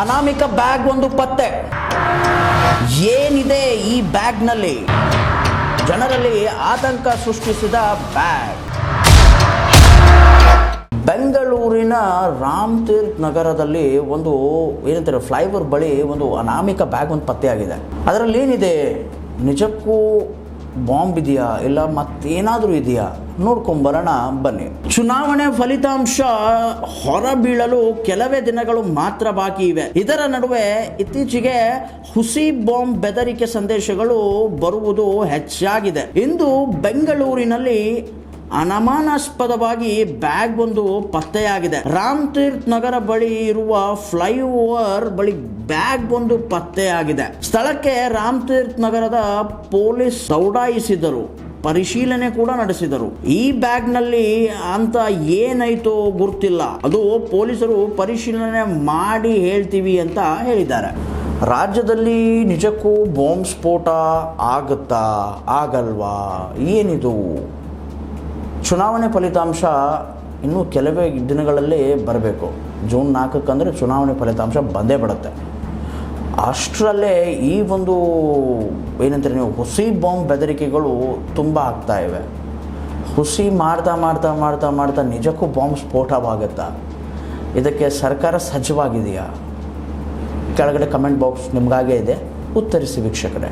ಅನಾಮಿಕ bag ಒಂದು ಪತ್ತೆ. ಏನಿದೆ ಈ ಬ್ಯಾಗ್ನಲ್ಲಿ? ಜನರಲ್ಲಿ ಆತಂಕ ಸೃಷ್ಟಿಸಿದ ಬ್ಯಾಗ್. ಬೆಂಗಳೂರಿನ ರಾಮತೀರ್ಥ ನಗರದಲ್ಲಿ ಒಂದು ಏನಂತಾರೆ ಫ್ಲೈಓವರ್ ಬಳಿ ಒಂದು ಅನಾಮಿಕ ಬ್ಯಾಗ್ ಒಂದು ಪತ್ತೆಯಾಗಿದೆ. ಅದರಲ್ಲಿ ಏನಿದೆ? ನಿಜಕ್ಕೂ ಬಾಂಬ್ ಇದೆಯಾ ಇಲ್ಲ ಮತ್ತೇನಾದರೂ ಇದೆಯಾ? ನೋಡ್ಕೊಂಬರೋಣ ಬನ್ನಿ. ಚುನಾವಣೆ ಫಲಿತಾಂಶ ಹೊರಬೀಳಲು ಕೆಲವೇ ದಿನಗಳು ಮಾತ್ರ ಬಾಕಿ ಇವೆ. ಇದರ ನಡುವೆ ಇತ್ತೀಚೆಗೆ ಹುಸಿ ಬಾಂಬ್ ಬೆದರಿಕೆ ಸಂದೇಶಗಳು ಬರುವುದು ಹೆಚ್ಚಾಗಿದೆ. ಇಂದು ಬೆಂಗಳೂರಿನಲ್ಲಿ ಅನುಮಾನಾಸ್ಪದವಾಗಿ ಬ್ಯಾಗ್ ಒಂದು ಪತ್ತೆಯಾಗಿದೆ. ರಾಮತೀರ್ಥ ನಗರ ಬಳಿ ಇರುವ ಫ್ಲೈಓವರ್ ಬಳಿ ಬ್ಯಾಗ್ ಒಂದು ಪತ್ತೆಯಾಗಿದೆ. ಸ್ಥಳಕ್ಕೆ ರಾಮತೀರ್ಥ ನಗರದ ಪೊಲೀಸ್ ದೌಡಾಯಿಸಿದರು, ಪರಿಶೀಲನೆ ಕೂಡ ನಡೆಸಿದರು. ಈ ಬ್ಯಾಗ್ನಲ್ಲಿ ಅಂತ ಏನಾಯ್ತೋ ಗೊತ್ತಿಲ್ಲ, ಅದು ಪೊಲೀಸರು ಪರಿಶೀಲನೆ ಮಾಡಿ ಹೇಳ್ತೀವಿ ಅಂತ ಹೇಳಿದ್ದಾರೆ. ರಾಜ್ಯದಲ್ಲಿ ನಿಜಕ್ಕೂ ಬಾಂಬ್ ಸ್ಫೋಟ ಆಗುತ್ತಾ ಆಗಲ್ವಾ? ಏನಿದು? ಚುನಾವಣೆ ಫಲಿತಾಂಶ ಇನ್ನೂ ಕೆಲವೇ ದಿನಗಳಲ್ಲಿ ಬರಬೇಕು. ಜೂನ್ 4 ಅಂದರೆ ಚುನಾವಣೆ ಫಲಿತಾಂಶ ಬಂದೇ ಬಿಡುತ್ತೆ. ಅಷ್ಟರಲ್ಲೇ ಈ ಒಂದು ಏನಂತಾರೆ ನೀವು ಹುಸಿ ಬಾಂಬ್ ಬೆದರಿಕೆಗಳು ತುಂಬ ಆಗ್ತಾ ಇವೆ. ಹುಸಿ ಮಾಡ್ತಾ ಮಾಡ್ತಾ ಮಾಡ್ತಾ ಮಾಡ್ತಾ ನಿಜಕ್ಕೂ ಬಾಂಬ್ ಸ್ಫೋಟವಾಗುತ್ತಾ? ಇದಕ್ಕೆ ಸರ್ಕಾರ ಸಜ್ಜವಾಗಿದೆಯಾ? ಕೆಳಗಡೆ ಕಮೆಂಟ್ ಬಾಕ್ಸ್ ನಿಮಗಾಗೇ ಇದೆ, ಉತ್ತರಿಸಿ ವೀಕ್ಷಕರೇ.